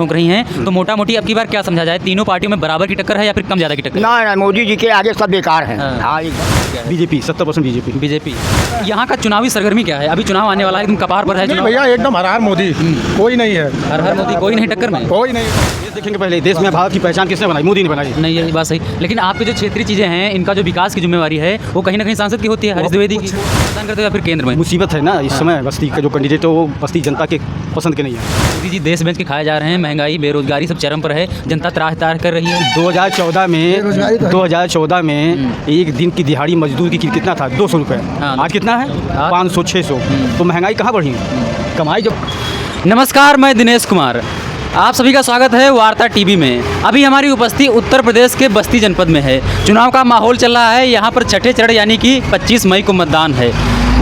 ठोक रही हैं, तो मोटा मोटी अब की बार क्या समझा जाए, तीनों पार्टियों में बराबर की टक्कर है या फिर कम ज़्यादा की टक्कर? ना मोदी जी के आगे सब बेकार हैं। हाँ बीजेपी 70% बीजेपी। बीजेपी। यहाँ का चुनावी सरगर्मी क्या है? अभी चुनाव आने वाला है, एकदम कपार पर है चुनाव। भैया एकदम हर हर मोदी, कोई नहीं है। हर हर मोदी, कोई नहीं टक्कर में, कोई नहीं। देश देखेंगे पहले, देश में भारत की पहचान किसने बनाई? मोदी ने बनाई। नहीं ये बात सही, लेकिन आपके जो क्षेत्रीय चीज़ें हैं, इनका जो विकास की जिम्मेवारी है वो कहीं ना कहीं सांसद की होती है, हरीश द्विवेदी की। मतदान करते हो या फिर केंद्र में? मुसीबत है ना इस समय, बस्ती का जो कैंडिडेट है वो बस्ती जनता के पसंद के नहीं है। मोदी जी देश बेच के खाए जा रहे हैं, महंगाई बेरोजगारी सब चरम पर है, जनता त्राह तार कर रही है। 2014 में एक दिन की दिहाड़ी मजदूर की कितना था? 200 रुपये। आज कितना है? 500-600। तो महंगाई कहाँ बढ़ी? कमाई जब। नमस्कार, मैं दिनेश कुमार, आप सभी का स्वागत है वार्ता टीवी में। अभी हमारी उपस्थिति उत्तर प्रदेश के बस्ती जनपद में है। चुनाव का माहौल चल रहा है, यहाँ पर छठे चरण यानी कि 25 मई को मतदान है।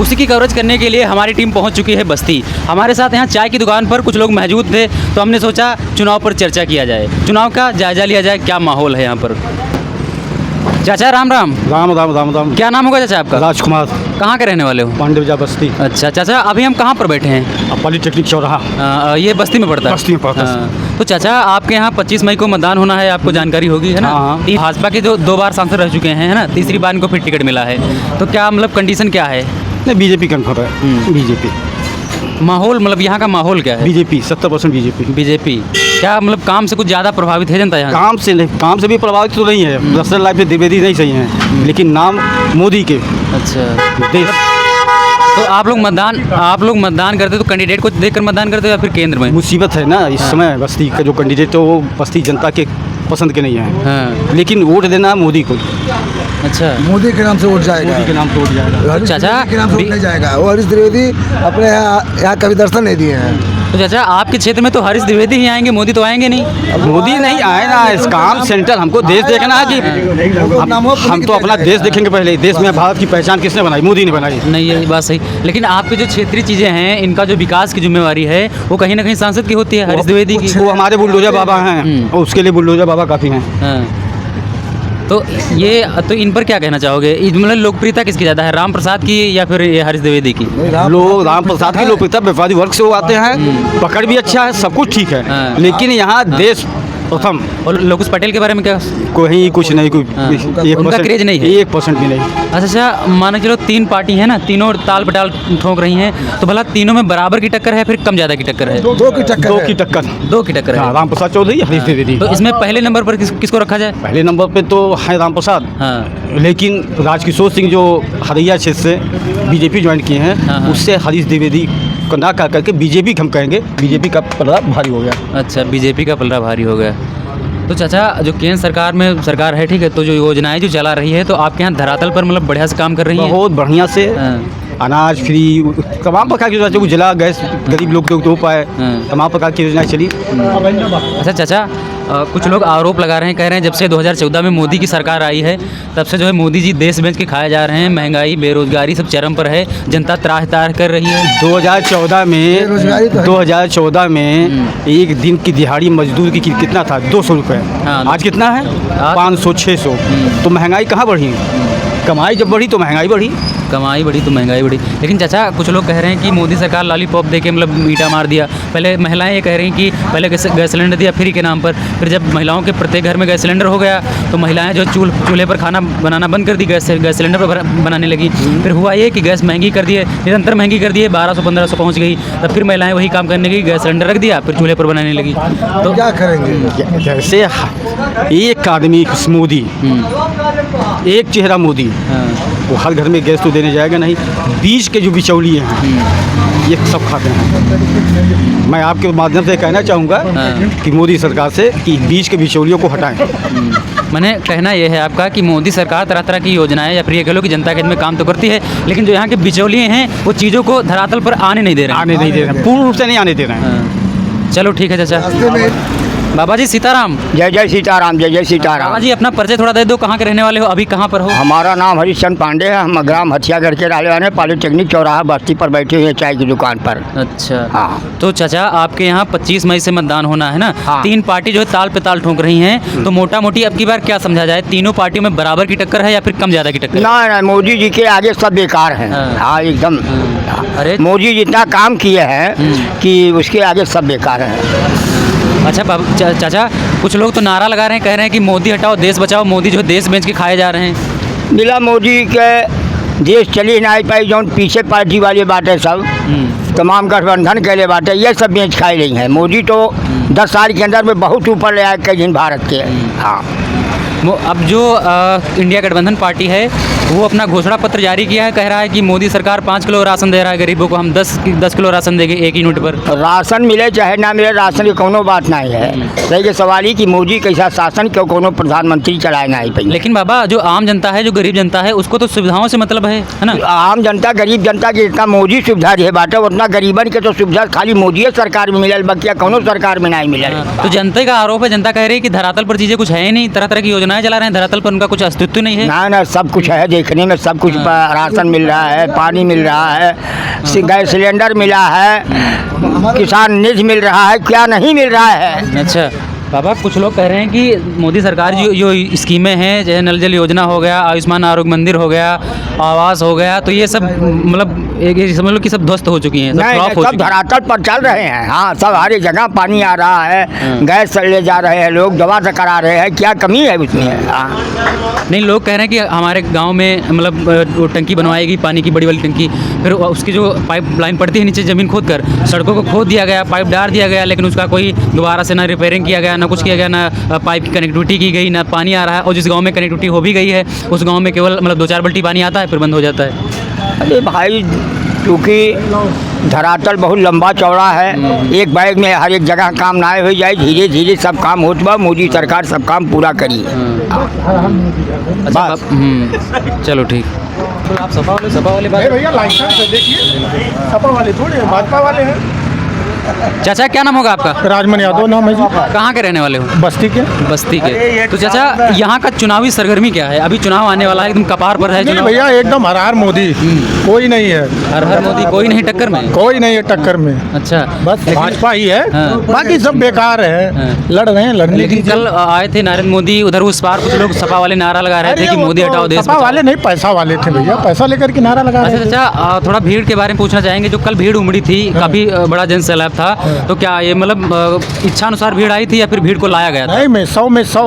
उसी की कवरेज करने के लिए हमारी टीम पहुंच चुकी है बस्ती। हमारे साथ यहाँ चाय की दुकान पर कुछ लोग मौजूद थे, तो हमने सोचा चुनाव पर चर्चा किया जाए, चुनाव का जायजा लिया जाए, क्या माहौल है यहाँ पर। चाचा राम राम। राम राम राम राम। क्या नाम होगा चाचा आपका? राजकुमार। कहाँ के रहने वाले हो? पांडेवजा बस्ती। अच्छा चाचा, अभी हम कहाँ पर बैठे हैं? पॉलिटेक्निक चौराहा। ये बस्ती में पड़ता है? बस्ती में पड़ता है। तो चाचा आपके यहाँ 25 मई को मतदान होना है, आपको जानकारी होगी है ना? भाजपा के जो 2 बार सांसद रह चुके हैं है ना, तीसरी बार इनको फिर टिकट मिला है, तो क्या मतलब कंडीशन क्या है? नहीं, बीजेपी कन्फर्म है। बीजेपी। माहौल मतलब यहाँ का माहौल क्या है? BJP 70% BJP. बीजेपी। क्या मतलब काम से कुछ ज़्यादा प्रभावित है जनता यहाँ? काम से नहीं, काम से भी प्रभावित तो नहीं है। पर्सनल लाइफ में द्विवेदी नहीं सही हैं, लेकिन नाम मोदी के। अच्छा। देश। तो आप लोग मतदान करते हो तो कैंडिडेट को देखकर मतदान करते हो या फिर केंद्र में? मुसीबत है ना इस समय, बस्ती का जो कैंडिडेट है वो बस्ती जनता के पसंद के नहीं है। हाँ। लेकिन वोट देना मोदी को। अच्छा, मोदी के नाम से वोट जाएगा। मोदी के नाम से वोट जाएगा। चाचा के नाम से वोट नहीं जाएगा। वो हरीश द्विवेदी अपने यहाँ कभी दर्शन नहीं दिए हैं। तो चाचा आपके क्षेत्र में तो हरीश द्विवेदी ही आएंगे, मोदी तो आएंगे नहीं? मोदी नहीं आए ना, इस काम सेंटर हमको देश देखना है कि हम तो अपना देश देखेंगे पहले। देश में भारत की पहचान किसने बनाई? मोदी ने बनाई। नहीं ये बात सही, लेकिन आपके जो क्षेत्रीय चीज़ें हैं, इनका जो विकास की जिम्मेवारी है वो कहीं ना कहीं सांसद की होती है, हरीश द्विवेदी की। वो हमारे बुलडोजर बाबा हैं और उसके लिए बुलडोजर बाबा काफ़ी हैं। हाँ। तो इन पर क्या कहना चाहोगे? मतलब लोकप्रियता किसकी ज़्यादा है, राम प्रसाद की या फिर ये हरीश द्विवेदी की? लोग राम प्रसाद की लोकप्रियता व्यापारी वर्ग से वो आते हैं, पकड़ भी अच्छा है, सब कुछ ठीक है, लेकिन यहाँ देश प्रथम। और लोकेश पटेल के बारे में क्या? कोई कुछ नहीं, कोई उनका क्रेज नहीं है? 1% भी नहीं। अच्छा, माना चलो 3 पार्टी है ना, तीनों ताल पटाल ठोक रही हैं, तो भला तीनों में बराबर की टक्कर है फिर कम ज़्यादा की टक्कर है? 2 की टक्कर। 2 की टक्कर है। राम प्रसाद चौधरी, हरीश द्विवेदी। तो इसमें पहले नंबर पर किसको रखा जाए? पहले नंबर पे तो है राम प्रसाद। हाँ। लेकिन राजकिशोर सिंह जो हरैया क्षेत्र से बीजेपी ज्वाइन किए हैं, उससे हरीश द्विवेदी को ना कह करके बीजेपी हम कहेंगे, बीजेपी का पलड़ा भारी हो गया। अच्छा, बीजेपी का पलड़ा भारी हो गया। तो चाचा जो केंद्र सरकार है, ठीक है, तो जो योजनाएं जो चला रही है, तो आपके यहाँ धरातल पर मतलब बढ़िया से काम कर रही है? बहुत बढ़िया से। अनाज फ्री, तमाम प्रकार की योजना, उजला गैस गरीब लोग तो पाए, तमाम प्रकार की योजनाएं चली। अच्छा चाचा, कुछ लोग आरोप लगा रहे हैं, कह रहे हैं जब से 2014 में मोदी की सरकार आई है तब से जो है मोदी जी देश बेच के खाए जा रहे हैं, महंगाई बेरोजगारी सब चरम पर है, जनता त्राह तार कर रही है। 2014 में एक दिन की दिहाड़ी मजदूर की कितना था? 200 रुपये। आज कितना है? 500-600। तो महंगाई कहाँ बढ़ी? कमाई जब बढ़ी तो महंगाई बढ़ी। कमाई बढ़ी तो महंगाई बढ़ी। लेकिन चाचा कुछ लोग कह रहे हैं कि मोदी सरकार लॉलीपॉप दे के मतलब मीठा मार दिया। पहले महिलाएं ये कह रही हैं कि पहले गैस सिलेंडर दिया फ्री के नाम पर, फिर जब महिलाओं के प्रत्येक घर में गैस सिलेंडर हो गया तो महिलाएं जो चूल्हे पर खाना बनाना बंद कर दी, गैस सिलेंडर पर बनाने लगी। फिर हुआ ये कि गैस महंगी कर दिए, निरंतर महंगी कर दिए, 1200-1500 पहुँच गई। तब फिर महिलाएँ वही काम करने की, गैस सिलेंडर रख दिया, फिर चूल्हे पर बनाने लगी। तो क्या करेंगे? जैसे एक आदमी मोदी, एक चेहरा मोदी, वो हर घर में गैस तो देने जाएगा नहीं। बीच के जो बिचौलिए हैं ये सब खाते हैं। मैं आपके माध्यम से कहना चाहूँगा कि मोदी सरकार से कि बीच के बिचौलियों को हटाएं। मैंने कहना यह है आपका कि मोदी सरकार तरह तरह की योजनाएं या फिर ये कह लो कि जनता के हित में काम तो करती है, लेकिन जो यहाँ के बिचौलिए हैं वो चीज़ों को धरातल पर आने नहीं दे रहे हैं, पूर्ण रूप से नहीं आने दे रहे हैं। चलो ठीक है चाचा। बाबा जी सीताराम। जय जय सीताराम, जय जय सीताराम। बाबा जी अपना परिचय थोड़ा दे दो, कहाँ के रहने वाले हो, अभी कहाँ पर हो? हमारा नाम हरिश्चंद्र पांडे है, हम ग्राम हथियागढ़ के रहने वाले, पॉलिटेक्निक चौराहा बस्ती पर बैठे हुए चाय की दुकान पर। अच्छा। हाँ। तो चाचा आपके यहाँ 25 मई से मतदान होना है ना? हाँ। 3 पार्टी जो है ताल पे ताल ठोक रही हैं, तो मोटा मोटी अब की बार क्या समझा जाए, तीनों पार्टियों में बराबर की टक्कर है या फिर कम ज़्यादा की टक्कर? ना, मोदी जी के आगे सब बेकार हैं। हाँ एकदम। अरे मोदी जितना काम किए हैं कि उसके आगे सब बेकार हैं। अच्छा चाचा, कुछ लोग तो नारा लगा रहे हैं, कह रहे हैं कि मोदी हटाओ देश बचाओ, मोदी जो देश बेच के खाए जा रहे हैं। बिना मोदी के देश चली नहीं पाई। जो पीछे पार्टी वाले बातें सब तमाम गठबंधन के लिए बातें ये सब बेच खाई रही हैं। मोदी तो 10 साल के अंदर में बहुत ऊपर ले आए कई दिन भारत के। हाँ, अब जो इंडिया गठबंधन पार्टी है वो अपना घोषणा पत्र जारी किया है, कह रहा है कि मोदी सरकार 5 किलो राशन दे रहा है गरीबों को, हम 10 किलो राशन देंगे एक यूनिट पर। राशन मिले चाहे ना मिले, राशन की कोनो बात नहीं है। सही के सवाल ही कि मोदी कैसा शासन क्यों कोनो प्रधानमंत्री चलाए नहीं पाई। लेकिन बाबा जो आम जनता है, जो गरीब जनता है, उसको तो सुविधाओं से मतलब है ना। आम जनता गरीब जनता की जितना मोदी सुविधा दे बाटे उतना गरीबन के तो सुविधा खाली मोदी सरकार में मिलल, बाकी कोनो सरकार में नहीं मिलल। तो जनता का आरोप है, जनता कह रही है कि धरातल पर चीज़ें कुछ है ही नहीं, तरह तरह की योजनाएं चला रहे हैं, धरातल पर उनका कुछ अस्तित्व नहीं है। ना सब कुछ है, देखने में सब कुछ राशन मिल रहा है, पानी मिल रहा है, गैस सिलेंडर मिला है, किसान निधि मिल रहा है, क्या नहीं मिल रहा है। अच्छा बाबा, कुछ लोग कह रहे हैं कि मोदी सरकार जो स्कीमें हैं, जैसे नल जल योजना हो गया, आयुष्मान आरोग्य मंदिर हो गया, आवास हो गया, तो ये सब मतलब एक समझ लो कि सब ध्वस्त हो चुकी हैं, सब फ्लॉप हो सब चुकी हैं। धरातल पर चल रहे हैं। हाँ, सब हर एक जगह पानी आ रहा है, गैस ले जा रहे हैं लोग, दवा से करा रहे हैं, क्या कमी है उसमें। हाँ। नहीं, लोग कह रहे हैं कि हमारे गांव में मतलब वो टंकी बनवाएगी पानी की, बड़ी वाली टंकी, फिर उसकी जो पाइप लाइन पड़ती है नीचे ज़मीन खोद कर, सड़कों को खोद दिया गया, पाइप डाल दिया गया, लेकिन उसका कोई दोबारा से ना रिपेयरिंग किया गया, ना कुछ किया गया, ना पाइप की कनेक्टिविटी की गई, ना पानी आ रहा है। और जिस गांव में कनेक्टिविटी हो भी गई है, उस गांव में केवल मतलब 2-4 बाल्टी पानी आता है, फिर बंद हो जाता है। अरे भाई, क्योंकि धरातल बहुत लंबा चौड़ा है, एक बैग में हर एक जगह काम ना हो जाए, धीरे धीरे सब काम होत बा। मोदी सरकार सब काम पूरा करी है। अच्छा, चलो ठीक। तो आप सपा वाले बात। भैया लाइसेंस है, देखिए सपा वाले थोड़े हैं, भाजपा वाले हैं। चाचा क्या नाम होगा आपका? राजमन यादव नाम है जी। कहाँ के रहने वाले हो? बस्ती के। बस्ती के। तो चाचा यहाँ का चुनावी सरगर्मी क्या है? अभी चुनाव आने वाला है, एकदम कपार पर है नहीं चुनाव। भैया, एकदम हर हर मोदी, कोई नहीं है। हर हर मोदी, कोई नहीं टक्कर में? कोई नहीं है टक्कर में, अच्छा, बस भाजपा ही है। हाँ। बाकी सब बेकार है, हाँ। लड़ रहे हैं, लड़ने लेकिन दीजिए। कल आए थे नरेंद्र मोदी, उधर उस पार कुछ लोग सपा वाले नारा लगा रहे थे कि वो मोदी तो हटाओ देश सपा बचाओ। वाले नहीं, पैसा वाले थे भैया, पैसा लेकर के नारा लगा अच्छा रहे थे। चाचा, थोड़ा भीड़ के बारे में पूछना चाहेंगे। जो कल भीड़ उमड़ी थी, काफ़ी बड़ा जन सैलाब था, तो क्या ये मतलब इच्छा अनुसार भीड़ आई थी या फिर भीड़ को लाया गया था? नहीं, में 100 में 100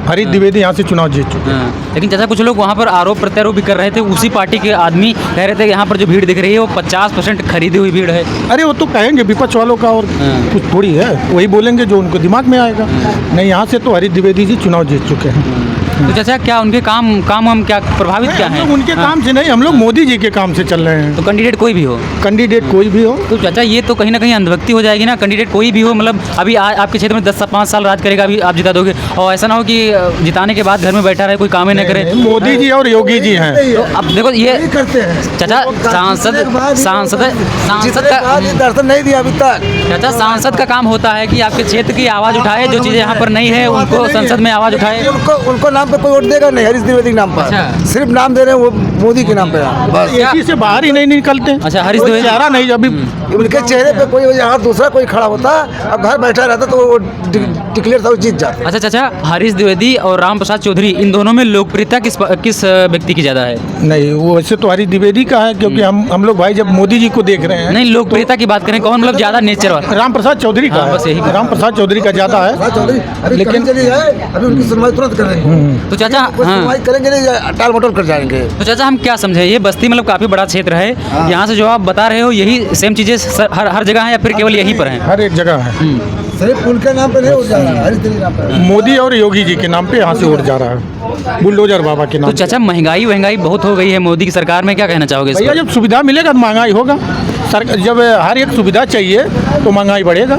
हरीश द्विवेदी यहाँ से चुनाव जीत चुके हैं। हाँ। लेकिन चाचा कुछ लोग वहाँ पर आरोप प्रत्यारोप भी कर रहे थे, उसी पार्टी के आदमी कह रहे थे कि यहाँ पर जो भीड़ दिख रही है वो 50% खरीदी हुई भीड़ है। अरे वो तो कहेंगे विपक्ष वालों का, और हाँ। कुछ थोड़ी है, वही बोलेंगे जो उनको दिमाग में आएगा। नहीं, यहाँ से तो हरीश द्विवेदी जी चुनाव जीत चुके हैं। तो चाचा क्या उनके काम हम क्या प्रभावित क्या हम हैं? लोग उनके काम से नहीं, हम लोग मोदी जी के काम से चल रहे हैं। तो कैंडिडेट कोई भी हो? कैंडिडेट कोई भी हो। तो चाचा ये तो कहीं ना कहीं अंधभक्ति हो जाएगी ना। कैंडिडेट कोई भी हो, मतलब अभी आपके क्षेत्र में 10 से 5 साल राज करेगा, अभी आप जिता दोगे, और ऐसा ना हो कि जिताने के बाद घर में बैठा रहे, कोई काम ही ना करे। मोदी जी और योगी जी हैं। तो अब देखो ये करते हैं चाचा, सांसद का दर्शन नहीं दिया अभी तक। चाचा, सांसद का काम होता है कि आपके क्षेत्र की आवाज़ उठाए, जो चीज़ें यहाँ पर नहीं है उनको संसद में आवाज़ उठाए। उनको नाम पे कोई वोट देगा नहीं, हरीश द्विवेदी के नाम पर। अच्छा। सिर्फ नाम दे रहे हैं वो मोदी के नाम पे, बस। एक ही से बाहर ही नहीं निकलते। अच्छा, हरीश कोई द्विवेदी। चेहरा नहीं, अभी उनके चेहरे पे कोई यहाँ दूसरा कोई खड़ा होता, अब घर बैठा रहता तो वो डिक्लेयर था, वो जीत जाते। अच्छा चाचा, हरीश द्विवेदी और राम प्रसाद चौधरी, इन दोनों में लोकप्रियता किस व्यक्ति की ज़्यादा है? नहीं, वो वैसे तो हरीश द्विवेदी का है, क्योंकि हम लोग भाई जब मोदी जी को देख रहे हैं। नहीं, लोकप्रियता की बात करें, कौन मतलब ज़्यादा नेचर वाला? राम प्रसाद चौधरी का हाँ, बस यही। है, राम प्रसाद चौधरी का ज़्यादा है। चौधरी अभी लेकिन- चली जाए, अभी उनकी सुनवाई तुरंत करेंगे। तो चाचा, वो हाँ, सुनवाई करेंगे नहीं, टाल मटोल कर जाएंगे। तो चाचा हम क्या समझे, ये बस्ती मतलब काफ़ी बड़ा क्षेत्र है, यहाँ से जो आप बता रहे हो यही सेम चीज़ें हर जगह है या फिर केवल यहीं पर हैं? हर एक जगह है। सिर्फ उनके नाम पे नहीं हो जा रहा है, हरीश द्विवेदी के नाम पे। मोदी और योगी जी के नाम पे यहाँ से उड़ जा रहा है, बुलडोजर बाबा के तो नाम पे। चाचा महंगाई बहुत हो गई है मोदी की सरकार में, क्या कहना चाहोगे इस भैया पर? जब सुविधा मिलेगा तो महंगाई होगा। जब हर एक सुविधा चाहिए तो महंगाई बढ़ेगा।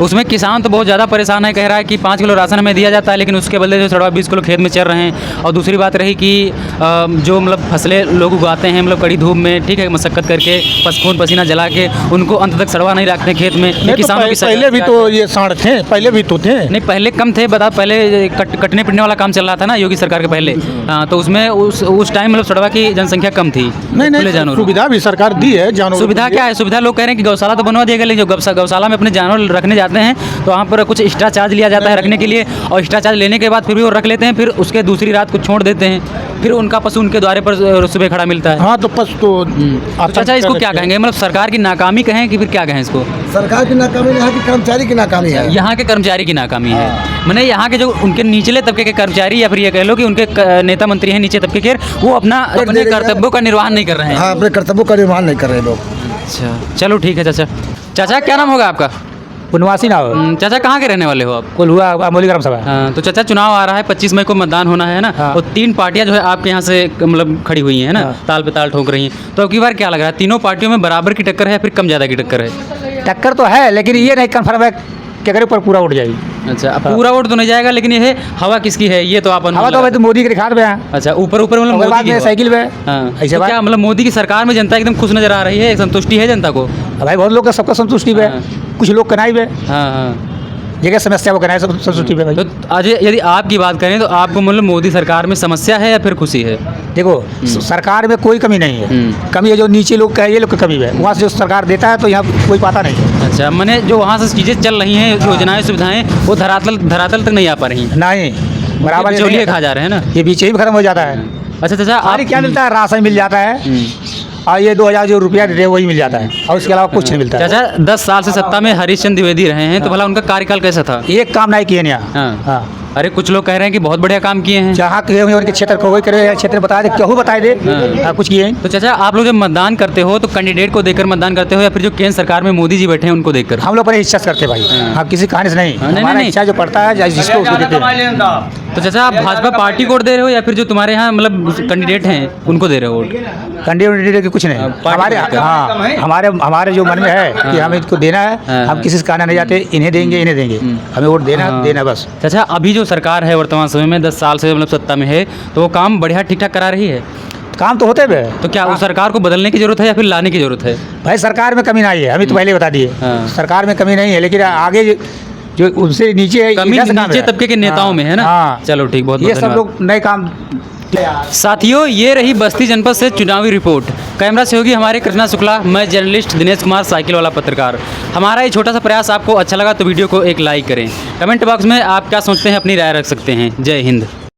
उसमें किसान तो बहुत ज़्यादा परेशान है, कह रहा है कि 5 किलो राशन हमें दिया जाता है, लेकिन उसके बदले जो 20 किलो खेत में चल रहे हैं। और दूसरी बात रही कि जो मतलब फसलें लोग उगाते हैं मतलब कड़ी धूप में, ठीक है, मशक्कत करके खून पसीना जला के उनको अंत तक सड़वा नहीं रखते खेत में। नहीं तो किसानों की पहले भी तो ये सांड थे, पहले भी तो थे। नहीं, पहले कम थे, बता, पहले कटने पिटने वाला काम चल रहा था ना योगी सरकार के पहले। हाँ, तो उसमें उस टाइम मतलब सड़वा की जनसंख्या कम थी। नहीं खुले जानवरों की। सुविधा भी सरकार दी है जानवरों सुविधा के क्या है? है सुविधा? लोग कह रहे हैं कि गौशाला तो बनवा दिया गया, लेकिन जो गौशाला में अपने जानवर रखने जाते हैं तो वहाँ पर कुछ एक्स्ट्रा चार्ज लिया जाता है रखने के लिए, और एक्स्ट्रा चार्ज लेने के बाद फिर भी वो रख लेते हैं, फिर उसके दूसरी रात को छोड़ देते हैं, फिर उनका पशु उनके द्वारे पर सुबह खड़ा मिलता है। हाँ तो पशु तो तो चाचा इसको क्या कहेंगे? मतलब सरकार की नाकामी कहें कि फिर क्या कहें इसको? सरकार की नाकामी, यहाँ के कर्मचारी की नाकामी है। यहाँ के कर्मचारी की नाकामी है, मैंने यहाँ के जो उनके निचले तबके के कर्मचारी या फिर ये कह लो कि उनके नेता मंत्री हैं नीचे तबके के, वो अपने कर्तव्यों का निर्वहन नहीं कर रहे हैं। हाँ, अपने कर्तव्यों का निर्वहन नहीं कर रहे लोग। अच्छा चलो ठीक है चाचा। चाचा क्या नाम होगा आपका? पुनवासी ना हो, चाचा कहाँ के रहने वाले हो आप? कुल हुआ अमोली ग्राम सभा। हाँ, तो चाचा चुनाव आ रहा है, 25 मई को मतदान होना है ना, हाँ। और 3 पार्टियां जो है आपके यहाँ से मतलब खड़ी हुई हैं ना, हाँ। ताल पे ताल ठोक रही हैं, तो अब की बार क्या लग रहा है, तीनों पार्टियों में बराबर की टक्कर है या फिर कम ज़्यादा की टक्कर है? टक्कर तो है, लेकिन ये नहीं कन्फर्म है कि अगर ऊपर पूरा उठ जाएगी। अच्छा, अब पूरा वोट तो नहीं जाएगा, लेकिन ये है हवा किसकी है ये तो आप हवा तो भाई तो मोदी के रिखात में है, अच्छा ऊपर ऊपर मतलब और बाद मोदी की में हवा। साइकिल में हाँ, ऐसे तो बात। क्या मतलब मोदी की सरकार में जनता एकदम खुश नजर आ रही है, संतुष्टि है जनता को? भाई बहुत लोग का सबका संतुष्टि में, हाँ। कुछ लोग कनाई में, हाँ हाँ। जगह समस्या वो कनाई संतुष्टि में भाई। तो आज यदि आपकी बात करें तो आपको मतलब मोदी सरकार में समस्या है या फिर खुशी है? देखो सरकार में कोई कमी नहीं है, कमी है जो नीचे लोग का है, ये लोग की कमी है, वहाँ से जो सरकार देता है तो यहाँ कोई पाता नहीं है। अच्छा, मैंने जो वहाँ से चीज़ें चल रही हैं, योजनाएं सुविधाएं, वो धरातल तक नहीं आ पा रही हैं, नहीं बराबर चौलिए खा जा रहे हैं ना। ये बीच ही खत्म हो जाता है। अच्छा चाचा सारी क्या मिलता है, राशन मिल जाता है और ये 2000 जो रुपया देते हैं वही मिल जाता है, और उसके अलावा कुछ नहीं मिलता है। चाचा 10 साल से सत्ता में हरीशचंद्र द्विवेदी रहे हैं, तो भला उनका कार्यकाल कैसा था? एक काम नहीं किए यहाँ। हाँ। हाँ, अरे कुछ लोग कह रहे हैं कि बहुत बढ़िया काम किए हैं। जहाँ किए हुए उनके क्षेत्र को वही करे, क्षेत्र बता दे, केहू बताए दे कुछ किए हैं। तो चाचा आप लोग जब मतदान करते हो तो कैंडिडेट को देखकर मतदान करते हो या फिर जो केंद्र सरकार में मोदी जी बैठे हैं उनको देखकर? हम लोग पर इच्छा से करते भाई, हम किसी कहानी से नहीं, नहीं, हमारा नहीं। इच्छा जो पड़ता है जिसको उसको देते हैं। तो चाचा आप भाजपा पार्टी को वोट दे रहे हो या फिर जो तुम्हारे यहाँ मतलब कैंडिडेट हैं उनको दे रहे हो वोट? कैंडिडेट की कुछ नहीं, हमारे हाँ हमारे जो मन में है कि हमें इसको देना है, हम किसी से कहना नहीं जाते, इन्हें देंगे हमें वोट देना बस। चाचा अभी जो सरकार है वर्तमान समय में 10 साल से मतलब सत्ता में है, तो वो काम बढ़िया ठीक ठाक करा रही है? काम तो होते हुए, तो क्या उस सरकार को बदलने की जरूरत है या फिर लाने की जरूरत है? भाई सरकार में कमी नहीं है, अभी तो पहले बता दिए, हाँ। सरकार में कमी नहीं है, लेकिन आगे जो उनसे नीचे है, कमी इधर से काम नीचे है। तबके के नेताओं हाँ, में है ना? हाँ। चलो ठीक, बहुत ये बहुत सब धन्यवाद। लोग नए काम। साथियों ये रही बस्ती जनपद से चुनावी रिपोर्ट। कैमरा से होगी हमारे कृष्णा शुक्ला, मैं जर्नलिस्ट दिनेश कुमार, साइकिल वाला पत्रकार। हमारा ये छोटा सा प्रयास आपको अच्छा लगा तो वीडियो को एक लाइक करें, कमेंट बॉक्स में आप क्या सोचते हैं अपनी राय रख सकते हैं। जय हिंद।